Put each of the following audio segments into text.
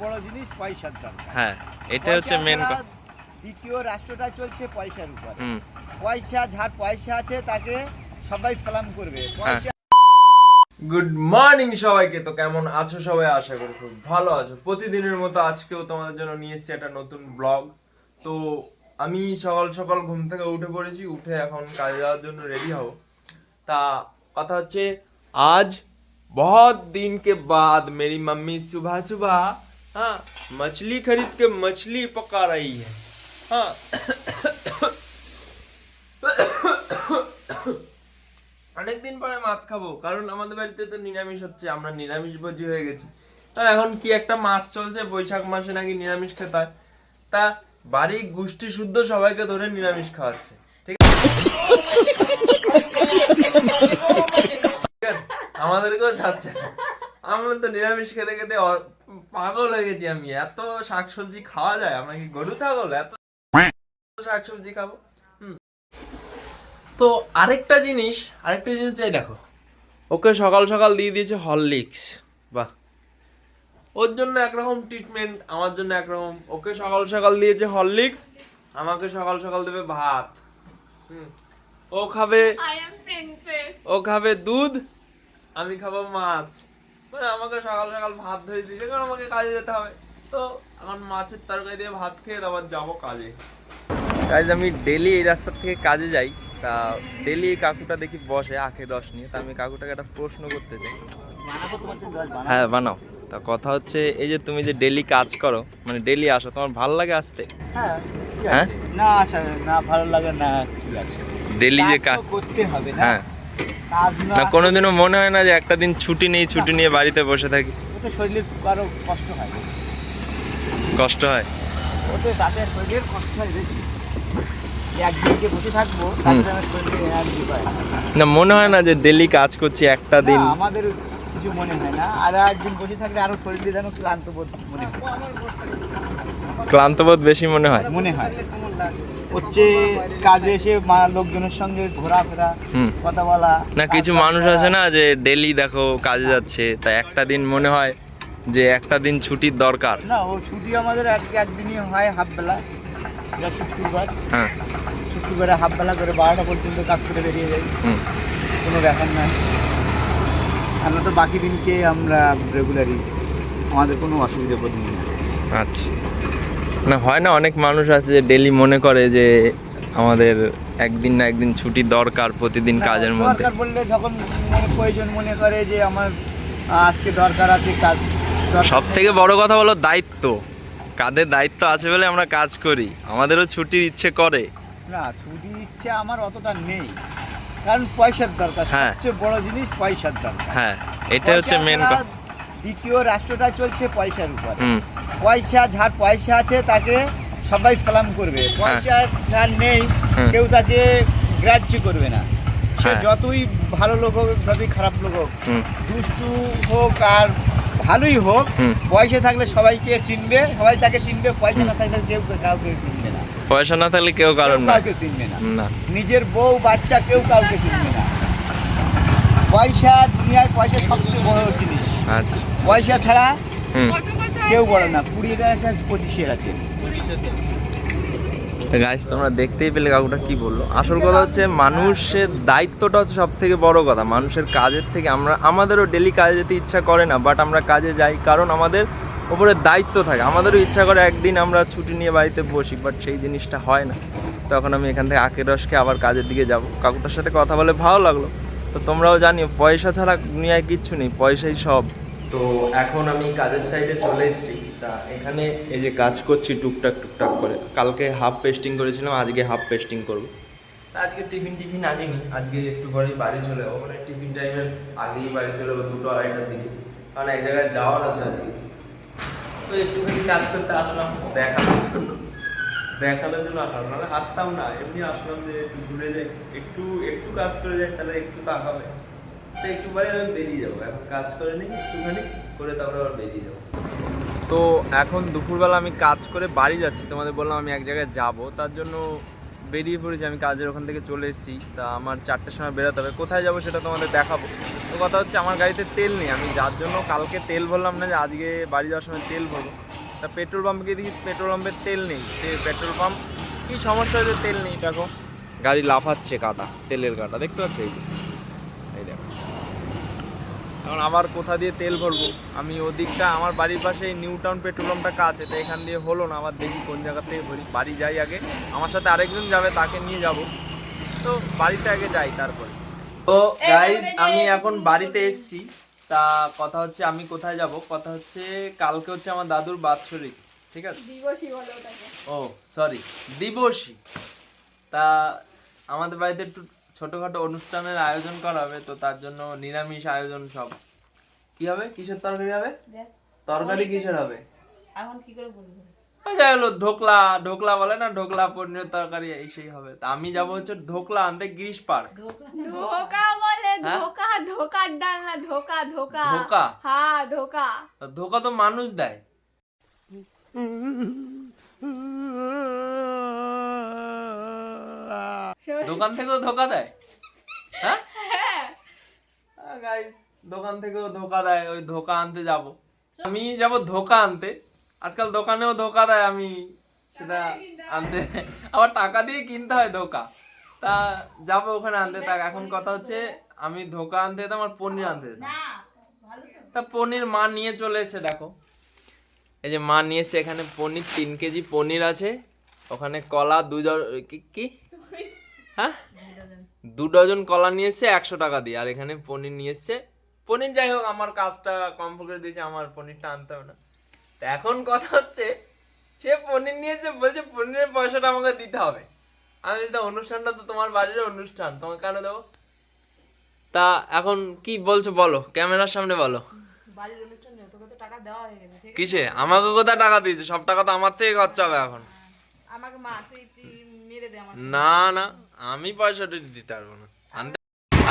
বড় জিনিস পয়সার দরকার। হ্যাঁ, এটা হচ্ছে মেন কথা। দ্বিতীয় রাষ্ট্রটা চলছে পয়সার উপর। পয়সা, যার পয়সা আছে তাকে সবাই সালাম করবে। পয়সা। গুড মর্নিং সবাইকে। তো কেমন আছো সবাই? আশা করি খুব ভালো আছো। প্রতিদিনের মতো আজকেও তোমাদের জন্য নিয়ে এসেছি একটা নতুন ব্লগ। তো আমি সকাল সকাল ঘুম থেকে উঠে পড়েছি, উঠে এখন কাজে যাওয়ার জন্য রেডি হব। তা কথা হচ্ছে, आज बहुत दिन के बाद मेरी मम्मी सुबह सुबह हाँ मछली खरीद के मछली पका रही है। हाँ অনেকদিন পরে মাছ খাবো, কারণ আমাদের বাড়িতে তো নিরামিষ হচ্ছে, আমরা নিরামিষ ভোজী হয়ে গেছি। আর এখন কি একটা মাস চলছে, বৈশাখ মাসে নাকি নিরামিষ খেতে হয়। তা বাড়ির গোষ্ঠী শুদ্ধ সবাইকে ধরে নিরামিষ খাওয়াচ্ছে, ঠিক আছে? আমাদেরকেও ছাড়ছে না। আমরা তো নিরামিষ খেতে খেতে পাগল হয়ে গেছি। আমি এত শাকসবজি খাওয়া যায়? আমরা কি গরু ছাগল এত শাকসবজি খাবো? তো আরেকটা জিনিস চাই, দেখো, ওকে সকাল সকাল দিয়ে দিয়েছে হরলিক্স। বাহ, ওর জন্য একরকম ট্রিটমেন্ট, আমার জন্য একরকম। ওকে সকাল সকাল দিয়েছে হরলিক্স, আমাকে সকাল সকাল দেবে ভাত। ও খাবে দুধ, আমি খাবো মাছ। মানে আমাকে সকাল সকাল ভাত ধরে দিয়েছে, কারণ আমাকে কাজে যেতে হবে। তো এখন মাছের তরকারি দিয়ে ভাত খেয়ে তারপর যাবো কাজে। কাজ আমি ডেলি এই রাস্তা থেকে কাজে যাই। তা ডেলি কাকুটা দেখি বসে আখে রস নিয়ে। তা আমি কাকুটাকে একটা প্রশ্ন করতে চাই। হ্যাঁ বানাও। তা কথা হচ্ছে, এই যে তুমি যে ডেলি কাজ করো, মানে ডেলি আসো, তোমার ভালো লাগে আসতে? হ্যাঁ, না আসা না ভালো লাগে না, কি আছে, ডেলি যে কাজ করতে হবে না। হ্যাঁ, না কোনোদিনও মনে হয় না যে একটা দিন ছুটি নেই, ছুটি নিয়ে বাড়িতে বসে থাকি? ওতে শরীরে কারো কষ্ট হয়, কষ্ট হয় ওতে তাতে শরীরের কষ্ট হয় বেশি। একদিন যে বসে থাকবো তাতে শরীরে এনার্জি পায় না, মনে হয় না যে ডেলি কাজ করছি একটা দিন? আমাদের কিছু মনে হয় না। আর একদিন বসে থাকলে আরো শরীরে যেন ক্লান্ত বোধ মনে হয়। ক্লান্তবোধ বেশি মনে হয় হচ্ছে কাজে এসে লোকজনের সঙ্গে ঘোরাফেরা, কথা বলা। না কিছু মানুষ আছে না যে ডেলি দেখো কাজে যাচ্ছে, তাই একটা দিন মনে হয় যে একটা দিন ছুটির দরকার। না, ও ছুটি আমাদের একদিনই হয়, হাফ বেলা। এটা শুক্রবার। হ্যাঁ, শুক্রবারে হাফ বেলা করে 12টা পর্যন্ত কাজ করে বেরিয়ে যাই, কোনো ব্যাপার না। আমরা তো বাকি দিনকে আমরা রেগুলারই, আমাদের কোনো অসুবিধা পড়ি না। আচ্ছা, না হয় না, অনেক মানুষ আছে যে ডেলি মনে করে যে আমাদের একদিন না একদিন ছুটি দরকার প্রতিদিন কাজের মধ্যে। দরকার বললে যখন প্রয়োজন মনে করে যে আমার আজকে দরকার আছে কাজ। সব থেকে বড় কথা হলো দায়িত্ব। কাঁধে দায়িত্ব আছে বলে আমরা কাজ করি, আমাদেরও ছুটির ইচ্ছে করে না। ছুটির ইচ্ছে আমার অতটা নেই, কারণ পয়সার দরকার। সবচেয়ে বড় জিনিস পয়সার দরকার। হ্যাঁ, এটা হচ্ছে মেন কথা। দ্বিতীয় রাষ্ট্রটা চলছে পয়সার উপর। পয়সা, যার পয়সা আছে তাকে সবাই সালাম করবে। পয়সা যার নেই কেউ তাকে গ্রাহ্য করবে না। সে যতই ভালো লোক হোক, যতই খারাপ লোক হোক, দুষ্টু হোক আর ভালোই হোক, পয়সা থাকলে সবাইকে চিনবে, সবাই তাকে চিনবে। পয়সা না থাকলে কেউ কাউকে চিনবে না। পয়সা না থাকলে কেউ কাউকে চিনবে না। নিজের বউ বাচ্চা কেউ কাউকে চিনবে না। পয়সা, দুনিয়ায় পয়সা সবচেয়ে বড় জিনিস। আচ্ছা, পয়সা ছাড়া কেউ বড় না। 20 আছে, 25 আছে। গাইস তোমরা দেখতেই পেলে কাকুটা কি বললো। আসল কথা হচ্ছে, মানুষের দায়িত্বটা হচ্ছে সব থেকে বড় কথা। মানুষের কাজের থেকে আমাদেরও ডেলি কাজে যেতে ইচ্ছা করে না, বাট আমরা কাজে যাই কারণ আমাদের ওপরে দায়িত্ব থাকে। আমাদেরও ইচ্ছা করে একদিন আমরা ছুটি নিয়ে বাড়িতে বসি, বাট সেই জিনিসটা হয় না। তখন আমি এখান থেকে আখের রস খেয়ে আবার কাজের দিকে যাব। কাকুটার সাথে কথা বলে ভালো লাগলো। তো তোমরাও জানিও, পয়সা ছাড়া দুনিয়ায় কিচ্ছু নেই, পয়সাই সব। তো এখন আমি কাজের সাইডে চলে এসেছি। তা এখানে এই যে কাজ করছি টুকটাক করে। কালকে হাফ পেস্টিং করেছিলাম, আজকে হাফ পেস্টিং করবো। আজকে টিফিন আনিনি, আজকে একটু পরেই বাড়ি চলে যাবো। মানে টিফিন টাইমের আগেই বাড়ি চলে যাবো, 2-2:30টার দিকে, কারণ এক জায়গায় যাওয়ার আছে আজকে। তো একটুখানি কাজ করতে আসলাম দেখানোর জন্য আসলাম, নাহলে আসতাম না। এমনি আসলাম যে একটু ঘুরে যাই, একটু কাজ করে যাই, তাহলে একটু তাকাবে। তো একটু পরে আমি বেরিয়ে যাবো। এখন কাজ করে নিই একটুখানি করে, তারপরে আবার বেরিয়ে যাবো। তো এখন দুপুরবেলা আমি কাজ করে বাড়ি যাচ্ছি। তোমাদের বললাম আমি এক জায়গায় যাব, তার জন্য বেরিয়ে পড়েছি। আমি কাজের ওখান থেকে চলে এসেছি। তা আমার 4টের সময় বেরোতে হবে। কোথায় যাবো সেটা তোমাদের দেখাবো। তো কথা হচ্ছে, আমার গাড়িতে তেল নেই। আমি যার জন্য কালকে তেল ভরলাম না, যে আজকে বাড়ি যাওয়ার সময় তেল ভরবো। তা পেট্রোল পাম্পে গিয়ে দেখি পেট্রোল পাম্পের তেল নেই। পেট্রোল পাম্প কী সমস্যা হয়েছে, তেল নেই। দেখো গাড়ি লাফাচ্ছে কাটা, তেলের কাটা দেখতে পাচ্ছ, এই দেখো। এখন আবার কোথা দিয়ে তেল ভরবো আমি? ওদিকটা আমার বাড়ির পাশে নিউ টাউন পেট্রোল পাম্পটা কাছে, তো এখান দিয়ে হলো না। আবার দেখি কোন জায়গা থেকে ভরি। বাড়ি যাই আগে, আমার সাথে আরেকজন যাবে, তাকে নিয়ে যাব। তো বাড়িতে আগে যাই তারপরে। তো গাইজ আমি এখন বাড়িতে এসেছি। তা কথা হচ্ছে আমি কোথায় যাব, কথা হচ্ছে কালকে হচ্ছে আমার দাদুর বাৎসরিক, ঠিক আছে? দিবসী বলে ওটাকে। ও সরি, দিবসী। তা আমাদের বাড়িতে একটু ছোটখাটো অনুষ্ঠানের আয়োজন করা হবে, তো তার জন্য নিরামিষ আয়োজন সব। কি হবে, কিসের তরকারি হবে? তরকারি কিসের হবে এখন কি করে বলবো? যাই হলো ধোকলা, ঢোকলা বলে না, ঢোকলা পনিরের তরকারি এই সেই হবে। তা আমি যাবো হচ্ছে ঢোকলা আনতে গিরিশ পার্ক। ধোকা বলে, হ্যাঁ? ধোকা, ধোকার ডাল না, ধোকা, ধোকা। ধোকা? হ্যাঁ ধোকা। তা ধোকা তো মানুষ দেয়। দোকান থেকেও ধোকা দেয়? হ্যাঁ গাইস, দোকান থেকেও ধোকা দেয়, ওই ধোকা আনতে যাব। আমি যাব ধোকা আনতে। আজকাল দোকানেও ধোকা দেয়, আমি সেটা আনতে আবার টাকা দিয়ে কিনতে হয় ধোকা। তা যাবো ওখানে আনতে। তা এখন কথা হচ্ছে আমি ধোকা আনতে যেতাম আর পনির আনতে যেতাম। তা পনির মা নিয়ে চলে এসেছে, দেখো এই যে মা নিয়ে এসেছে। এখানে পনির 3 কেজি পনির আছে, ওখানে কলা 2 কি হ্যাঁ 2 ডজন কলা নিয়ে এসছে 100 টাকা দিয়ে, আর এখানে পনির নিয়ে এসছে। পনির যাই হোক, আমার কাজটা কম করে দিয়েছে, আমার পনিরটা আনতে হবে না। তো এখন কথা হচ্ছে সে পনির নিয়েছে, বলছে পনিরের পয়সাটা আমাকে দিতে হবে। আমি বলছি অনুষ্ঠানটা তো তোমার বাড়ির অনুষ্ঠান, তোমাকে কেন দেবো? তা এখন কি বলছো বলো, ক্যামেরার সামনে বলো। বাড়ির অনুষ্ঠানে তোকে তো টাকা দেওয়া হয়ে গেছে, ঠিক আছে? কিসে? আমাকে কোথায় টাকা দিয়েছে? সব টাকা তো আমার থেকে খরচা হবে এখন। আমাকে মা তুই মেরে দে আমার। না না, আমি পয়সাটা দিতে পারবো না।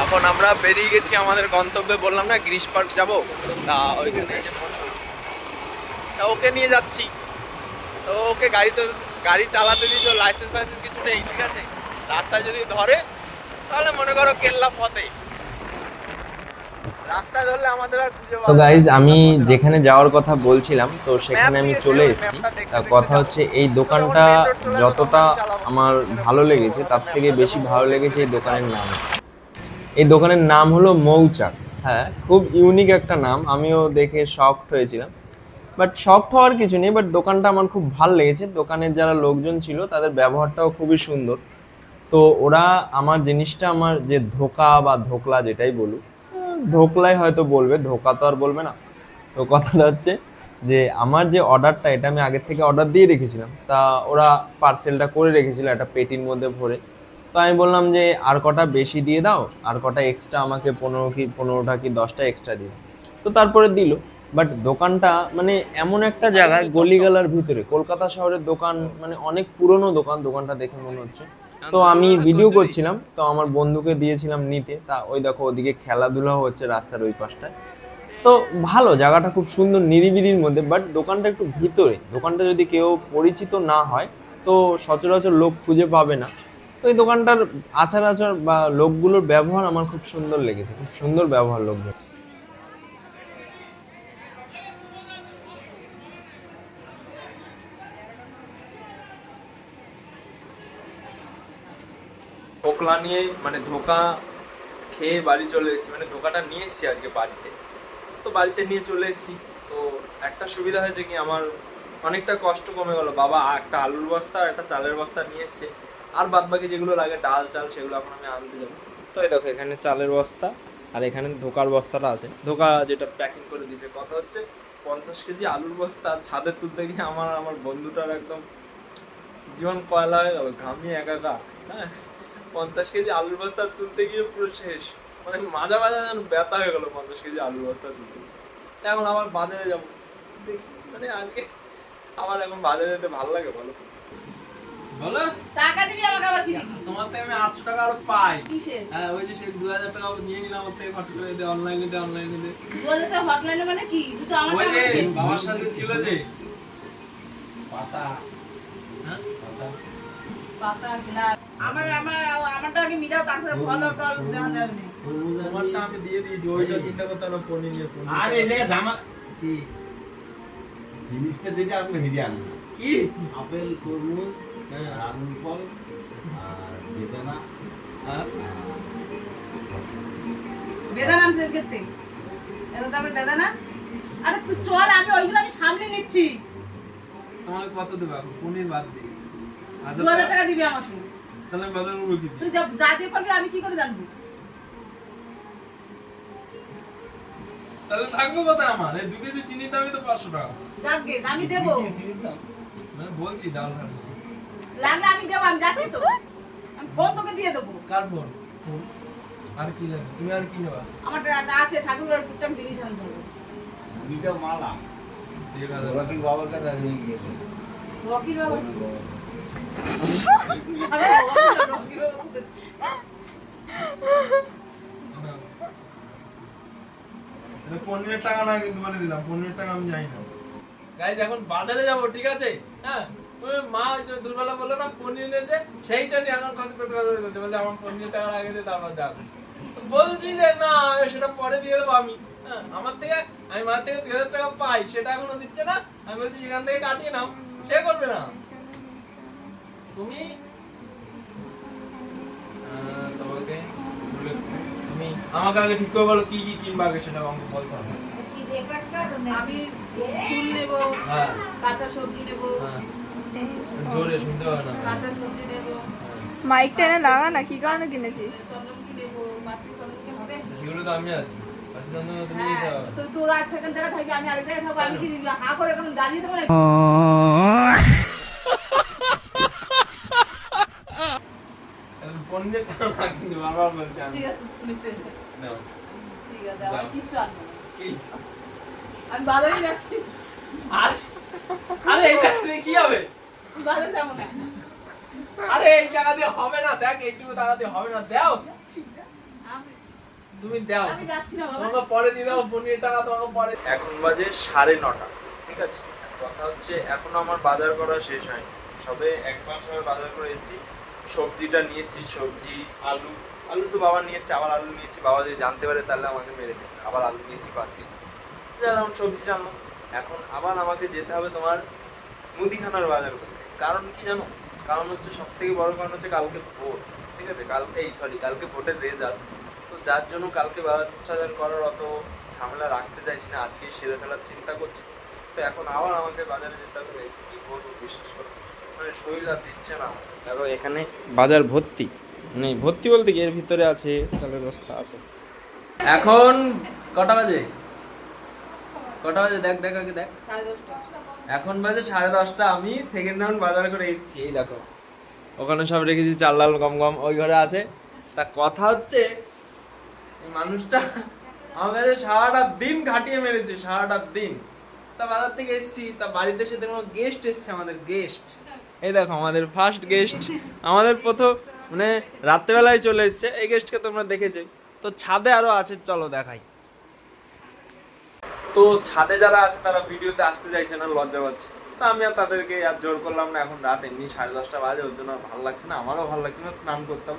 এখন আমরা বেরিয়ে গেছি আমাদের গন্তব্যে, বললাম না গিরিশ পার্ক যাবো। তা ওইখানে তা ওকে নিয়ে যাচ্ছি। তো ওকে গাড়ি চালাতে দিয়েছে, লাইসেন্স ফাইসেন্স কিছু নেই, ঠিক আছে? রাস্তায় যদি ধরে তাহলে মনে করো কেল্লা ফতে। রাস্তায় ধরলে আমাদের আর খুঁজে পাওয়া যাবে না। তো গাইজ আমি যেখানে যাওয়ার কথা বলছিলাম, তো সেখানে আমি চলে এসেছি। তা কথা হচ্ছে এই দোকানটা যতটা আমার ভালো লেগেছে, তার থেকে বেশি ভালো লেগেছে এই দোকানের নাম। এই দোকানের নাম হলো মৌচাক। হ্যাঁ, খুব ইউনিক একটা নাম, আমিও দেখে শকড হয়েছিলাম। বাট শকড হওয়ার কিছু নেই, বাট দোকানটা আমার খুব ভালো লেগেছে। দোকানের যারা লোকজন ছিল তাদের ব্যবহারটাও খুবই সুন্দর। তো ওরা আমার জিনিসটা, আমার যে ধোকা বা ধোকলা যেটাই বলুক, ধোকলাই হয়তো বলবে, ধোকা তো আর বলবে না। তো কথাটা হচ্ছে যে আমার যে অর্ডারটা, এটা আমি আগের থেকে অর্ডার দিয়ে রেখেছিলাম। তা ওরা পার্সেলটা করে রেখেছিল একটা পেটির মধ্যে ভরে। তো আমি বললাম যে আর কটা বেশি দিয়ে দাও, আর কটা এক্সট্রা আমাকে 15টা কি 10টা এক্সট্রা দিও। তো তারপরে দিল। বাট দোকানটা মানে এমন একটা জায়গায় গলিগালার ভিতরে, কলকাতা শহরের দোকান, মানে অনেক পুরনো দোকান, দোকানটা দেখে মনে হচ্ছে। তো আমি ভিডিও করছিলাম, তো আমার বন্ধুকে দিয়েছিলাম নিতে। তা ওই দেখো ওদিকে খেলাধুলা হচ্ছে রাস্তার ওই পাশটায়। তো ভালো জায়গাটা, খুব সুন্দর নিরিবিলির মধ্যে। বাট দোকানটা একটু ভিতরে, দোকানটা যদি কেউ পরিচিত না হয় তো সচরাচর লোক খুঁজে পাবে না। তো এই দোকানটার আচার আচার বা লোকগুলোর ব্যবহার আমার খুব সুন্দর লেগেছে, খুব সুন্দর ব্যবহার লোকদের। ধোকলা নিয়ে মানে ধোকা খেয়ে বাড়ি চলে এসেছি, মানে ধোকাটা নিয়ে এসেছি আজকে বাড়িতে। তো বাড়িতে নিয়ে চলে এসেছি। তো একটা সুবিধা হয়েছে কি, আমার অনেকটা কষ্ট কমে গেল। বাবা একটা আলুর বস্তা আর একটা চালের বস্তা নিয়ে এসছে, আর বাদ বাকি যেগুলো লাগে ডাল চাল সেগুলো এখন আমি আনতে যাবো। তো এই দেখো এখানে চালের বস্তা, আর এখানে ধোকার বস্তাটা আছে, ধোকা যেটা প্যাকিং করে দিয়েছে। কথা হচ্ছে 50 কেজি আলুর বস্তা ছাদে তুলতে গিয়ে আমার বন্ধুটার একদম জীবন কয়লা হয়ে গেল, ঘামিয়ে একাকার। হ্যাঁ, 50 কেজি আলুর বস্তা তুলতে গিয়ে পুরো শেষ, মানে মাজা যেন ব্যথা হয়ে গেল 50 কেজি আলুর বস্তা তুলতে। এখন আবার বাজারে যাবো, দেখি মানে আজকে আমার এখন বাজারে যেতে ভালো লাগে। বলো বলো, টাকা দিবি আমাকে, আবার কি দিবি? তোমার থেকে আমি 800 টাকা আরো পাই। কিসে? হ্যাঁ, ওই যে সেই 2000 টাকা নিয়ে নিলাম ওর থেকে, খরচ করে দে, অনলাইনে দে। 2000 টাকা হটলাইনে মানে কি? তুই তো আমার ওই যে টাকা দিবি। বাবার সাথে ছিল যে পাতা, হ্যাঁ পাতা গ্লাস। আমারটা আগে মিলাও, তারপরে ফল টল দেখা যাবে না। তোমারটা আমি দিয়ে দিয়েছি, ওইটা চিন্তা করতে না। পনি নিয়ে পনি আর এই জায়গা জামা কি জিনিসটা যেটা আমি হেরিয়ে আনবো কি আপেল তরমুজ আঙুর ফল আর বেদানা হ্যাঁ? বেদানা আনতে গেতে এত দামের বেদানা আরে তুই চল আমি ওইগুলো আমি সামলে নিচ্ছি তোমাকে কত দেবো এখন পনির বাদ দিই 2000 টাকা দিবি আমার সঙ্গে তাহলে বাজার করবো কি তুই যা দিয়ে করবি আমি কি করে জানবো তাহলে থাকবো কোথায় আমার এই 2 কেজি চিনির দামই তো 500 টাকা যাকে আমি দেবো আমি বলছি ডাল খাবো লাগলে আমি দেবো আমি যাচ্ছি তো আমি ফোন তোকে দিয়ে দেবো কার ফোন আর কি লাগবে তুমি আর কি নেবা আমার আছে ঠাকুরের টুকটাক জিনিস আনতে হবে দুইটা মালা ঠিক আছে ওরা কি বাবার কাছে নিয়ে গেছে রকির বাবা রকির বাবা পনেরো টাকা না কিন্তু বলে দিলাম 15 টাকা আমি যাই না গাইজ এখন বাজারে যাব ঠিক আছে হ্যাঁ ওই মা ওই যে দুর্বলা বললো না পনির এনেছে সেইটা নিয়ে এখন খসে খসে খসে করতে বলছে আমার 15 টাকার আগে দিয়ে তারপর যাবো বলছি যে না সেটা পরে দিয়ে দেবো আমি হ্যাঁ আমার থেকে আমি মার থেকে 2000 টাকা পাই সেটা এখনো দিচ্ছে না আমি বলছি সেখান থেকে কাটিয়ে নাও সে করবে না তুমি তোমাকে তুমি আমাকে আগে ঠিক করে বলো কি কি কিনবা আগে সেটা আমাকে বলতে হবে আমি ফুল নেব হ্যাঁ কাঁচা সবজি নেব হ্যাঁ জোরে শুনতে হবে না কাঁচা সবজি নেব মাইকটা এনে লাগা না কি কারণে কিনেছিস চন্দ্রমুখী নেব মাতৃ চন্দ্রমুখী হবে সেগুলো তো আমি আছি আচ্ছা চন্দ্র তুমি হ্যাঁ, নিতে হবে তো তোর আর থাকেন জায়গা থাকবি আমি আরেক জায়গায় থাকবো আমি কি হা করে এখন দাঁড়িয়ে থাকবো না পনিরের টাকা না কিন্তু বারবার বলছি আমি ঠিক আছে নাও ঠিক আছে আমার যাও। কিচ্ছু আনবো না। কি আমি বাজারে যাচ্ছি আরে আরে এই টাকা দিয়ে কি হবে বাজারে যাবো না আরে এই টাকা দিয়ে হবে না দেখ এইটুকু টাকা দিয়ে হবে না দাও আমি- তুমি দাও আমি যাচ্ছি না বাবা তোমাকে পরে দিয়ে দাও পনিরের টাকা তোমাকে পরে এখন বাজে 9:30 ঠিক আছে কথা হচ্ছে এখনো আমার বাজার করা শেষ হয়নি সবে একবার সবে বাজার করে এসেছি সবজিটা নিয়েছি সবজি আলু আলু তো বাবা নিয়েছে আবার আলু নিয়েছি বাবা যদি জানতে পারে তাহলে আমাকে মেরে দেবে আবার আলু নিয়েছি 5 কেজি যেমন সবজি জানলাম এখন আবার আমাকে যেতে হবে তোমার মুদিখানার বাজার করতে কারণ কি জানো কারণ হচ্ছে সব থেকে বড় কারণ হচ্ছে কালকে ভোট ঠিক আছে কালকে ভোটের রেজাল্ট তো যার জন্য কালকে বাজার করার অত ঝামেলা রাখতে চাইছি না আজকে সেরে ফেলার চিন্তা করছি তো এখন আবার আমাকে বাজারে যেতে হবে এসে কি বলবো বিশেষ করে মানে শরীর আর দিচ্ছে না দেখো এখানে বাজার ভর্তি নেই ভর্তি বলতে কি এর ভিতরে আছে চালের বস্তা আছে এখন কটা বাজে দেখ দেখ আগে দেখ 10:30 এখন বাজে 10:30 আমি সেকেন্ড রাউন্ড বাজার করে এসেছি এই দেখো ওখানে সব রেখেছি চাল লাল গম গম ওই ঘরে আছে তা কথা হচ্ছে এই মানুষটা আমার কাছে সারাটা দিন খাটিয়ে মেরেছে সারাটা দিন তা বাজার থেকে এসেছি তা বাড়িতে এসে দেখলাম গেস্ট এসছে আমাদের গেস্ট এই দেখো আমাদের ফার্স্ট গেস্ট আমাদের প্রথম মানে রাত্রেবেলায় চলে এসছে এই গেস্টকে তোমরা দেখেছো তো ছাদে আরো আছে চলো দেখাই তো ছাদে যারা আছে তারা ভিডিওতে আসতে চাইছে না লজ্জা পাচ্ছে তা আমি আর তাদেরকে আর জোর করলাম না এখন রাত এমনি 10:30 বাজে ওর জন্য আর ভালো লাগছে না আমারও ভালো লাগছে না স্নান করতাম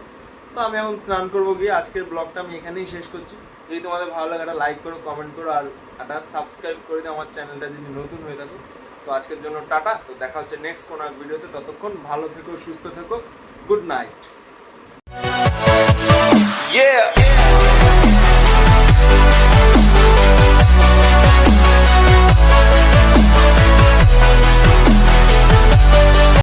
তো আমি এখন স্নান করবো গিয়ে আজকের ব্লগটা আমি এখানেই শেষ করছি যদি তোমাদের ভালো লাগে একটা লাইক করো কমেন্ট করো আর একটা সাবস্ক্রাইব করে দাও আমার চ্যানেলটা যদি নতুন হয়ে থাকো তো আজকের জন্য টাটা তো দেখা হচ্ছে নেক্সট কোনো এক ভিডিওতে ততক্ষণ ভালো থেকো সুস্থ থেকো গুড নাইট Yeah.